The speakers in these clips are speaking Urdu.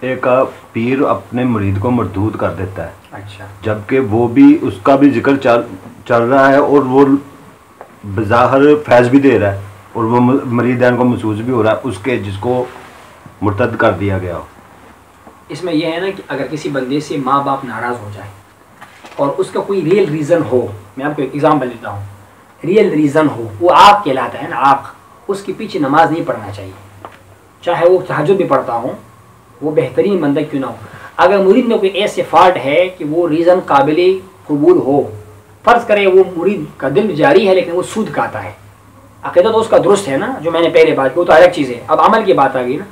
ایک پیر اپنے مرید کو مردود کر دیتا ہے، اچھا، جبکہ وہ بھی اس کا بھی ذکر چل رہا ہے اور وہ بظاہر فیض بھی دے رہا ہے اور وہ مریدین کو محسوس بھی ہو رہا ہے اس کے جس کو مرتد کر دیا گیا ہو۔ اس میں یہ ہے نا کہ اگر کسی بندے سے ماں باپ ناراض ہو جائے اور اس کا کوئی ریئل ریزن ہو، میں آپ کو ایک ایگزامپل دیتا ہوں، ریئل ریزن ہو، وہ عاق کہلاتا ہے نا، عاق، اس کے پیچھے نماز نہیں پڑھنا چاہیے، چاہے وہ تہجد بھی پڑھتا ہوں، وہ بہترین بندہ کیوں نہ ہو۔ اگر مرید میں کوئی ایسے فالٹ ہے کہ وہ ریزن قابل قبول ہو، فرض کرے وہ مرید کا دل جاری ہے لیکن وہ سود کھاتا ہے، عقیدہ تو اس کا درست ہے نا، جو میں نے پہلے بات کی وہ تو الگ چیز ہے، اب عمل کی بات آ گئی نا،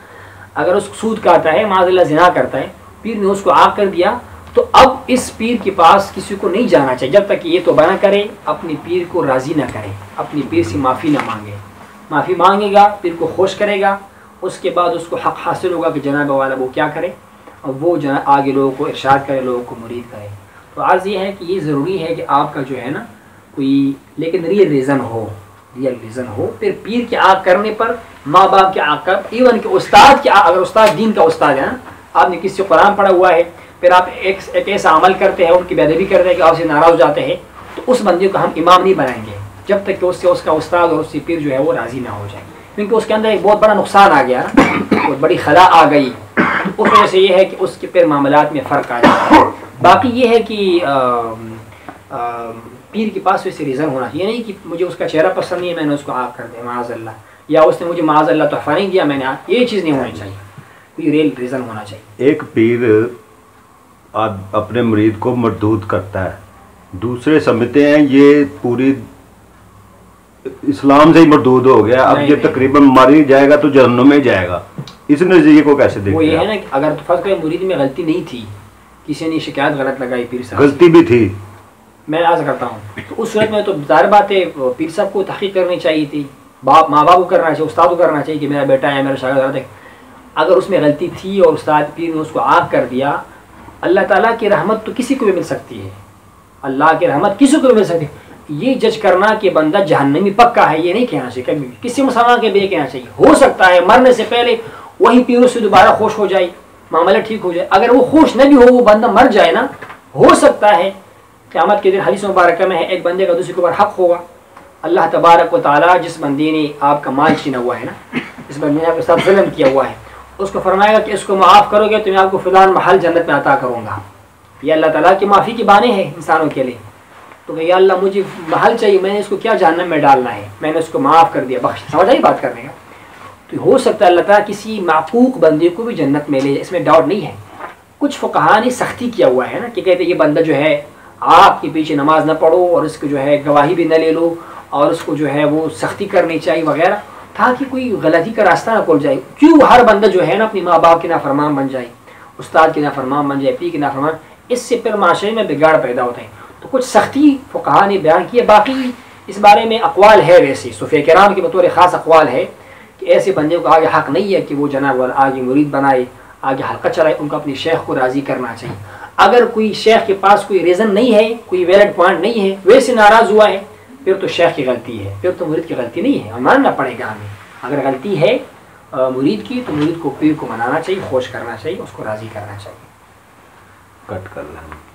اگر اس سود کھاتا ہے، معاذ اللہ زنا کرتا ہے، پیر نے اس کو عاق کر دیا، تو اب اس پیر کے پاس کسی کو نہیں جانا چاہیے جب تک کہ یہ توبہ نہ کرے، اپنے پیر کو راضی نہ کرے، اپنی پیر سے معافی نہ مانگے، معافی مانگے گا، پیر کو خوش کرے گا، اس کے بعد اس کو حق حاصل ہوگا کہ جناب والا وہ کیا کرے، اور وہ آگے لوگوں کو ارشاد کرے، لوگوں کو مرید کرے۔ تو عرض یہ ہے کہ یہ ضروری ہے کہ آپ کا جو ہے نا کوئی لیکن ریئل ریزن ہو، ریئل ریزن ہو، پھر پیر کے عاق کرنے پر ماں باپ کے عاق کر، ایون کہ استاد کے، اگر استاد دین کا استاد ہے نا، آپ نے کسی سے قرآن پڑھا ہوا ہے، پھر آپ ایک ایسا عمل کرتے ہیں، ان کی بے ادبی کرتے ہیں کہ آپ سے ناراض ہو جاتے ہیں، تو اس بندے کو ہم امام نہیں بنائیں گے جب تک کہ اس سے اس کا استاد اور اس سے پیر جو ہے وہ راضی نہ ہو جائے، کیونکہ اس کے اندر ایک بہت بڑا نقصان آ گیا نا، بہت بڑی خلا آ گئی، اس وجہ سے یہ ہے کہ اس کے پھر معاملات میں فرق آ جاتا ہے۔ باقی یہ ہے کہ پیر کے پاس ویسے ریزن ہونا چاہیے، نہیں کہ مجھے اس کا چہرہ پسند نہیں ہے میں نے اس کو عاق کر دیا معاذ اللہ، یا اس نے مجھے معاذ اللہ تحفہ نہیں دیا میں نے، یہ چیز نہیں ہونی چاہیے، کوئی ریئل ریزن ہونا چاہیے۔ ایک پیر اپنے مرید کو مردود کرتا ہے، دوسرے سمجھتے ہیں یہ پوری اسلام سے ہی مردود ہو گیا، اب یہ تقریباً مر ہی جائے گا تو جہنم میں جائے گا، اس نظریے کو کیسے دیکھتے ہیں؟ وہ یہ ہے نا کہ اگر فرض کریں مرید میں غلطی نہیں تھی، کسی نے شکایت غلط لگائی پیر صاحب، غلطی بھی تھی، میں عرض کرتا ہوں، تو اس صورت میں تو ظاہر بات ہے پیر صاحب کو تحقیق کرنی چاہیے تھی، ماں باپ کو کرنا چاہیے، استاد کو کرنا چاہیے کہ میرا بیٹا ہے، میرا شاگرد ہے، اگر اس میں غلطی تھی اور استاد پیر نے اس کو عاق کر دیا، اللہ تعالیٰ کی رحمت تو کسی کو بھی مل سکتی ہے، اللہ کی رحمت کسی کو بھی مل سکتی ہے، یہ جج کرنا کہ بندہ جہنمی پکا ہے یہ نہیں کہنا چاہیے، کبھی کسی مسلمان کے بھی کہنا چاہیے، ہو سکتا ہے مرنے سے پہلے وہی پیر سے دوبارہ خوش ہو جائے، معاملہ ٹھیک ہو جائے، اگر وہ خوش نہ بھی ہو، وہ بندہ مر جائے نا، ہو سکتا ہے قیامت کے دن حدیث مبارکہ میں ہے ایک بندے کا دوسرے کے اوپر حق ہوگا، اللہ تبارک و تعالیٰ جس بندے نے آپ کا مال چھینا ہوا ہے نا، جس بندے نے آپ کے ساتھ ظلم کیا ہوا ہے، اس کو فرمائے گا کہ اس کو معاف کرو گے تو میں آپ کو فلان محل جنت میں عطا کروں گا، یہ اللہ تعالیٰ کی معافی کی بانیں ہیں انسانوں کے لیے، تو کہ یا اللہ مجھے محل چاہیے، میں نے اس کو کیا جہنم میں ڈالنا ہے، میں نے اس کو معاف کر دیا، بخش، سمجھ آئی بات کرنے کا، تو ہو سکتا ہے اللہ تعالیٰ کسی معقوق بندے کو بھی جنت میں لے، اس میں ڈاؤٹ نہیں ہے۔ کچھ فقہا نے سختی کیا ہوا ہے نا کہ کہتے یہ بندہ جو ہے آپ کے پیچھے نماز نہ پڑھو اور اس کو جو ہے گواہی بھی نہ لے لو اور اس کو جو ہے وہ سختی کرنی چاہیے وغیرہ، تاکہ کوئی غلطی کا راستہ نہ کھل جائے، کیوں ہر بندہ جو ہے نا اپنی ماں باپ کے نافرمان بن جائے، استاد کے نافرمان بن جائے، پیر کے نافرمان، اس سے پھر معاشرے میں بگاڑ پیدا ہوتا ہے، تو کچھ سختی فقہا نے بیان کی ہے، باقی اس بارے میں اقوال ہے، ویسے صوفیہ کرام کے بطور خاص اقوال ہے کہ ایسے بندے کو آگے حق نہیں ہے کہ وہ جناب آگے مرید بنائے، آگے حلقہ چلائے، ان کو اپنی شیخ کو راضی کرنا چاہیے، اگر کوئی شیخ کے پاس کوئی ریزن نہیں ہے، کوئی ویلڈ پوائنٹ نہیں ہے، ویسے ناراض ہوا ہے، پھر تو شیخ کی غلطی ہے، پھر تو مرید کی غلطی نہیں ہے، ماننا پڑے گا ہمیں، اگر غلطی ہے مرید کی تو مرید کو پیر کو منانا چاہیے، خوش کرنا چاہیے، اس کو راضی کرنا چاہیے۔ کٹ کر لیں۔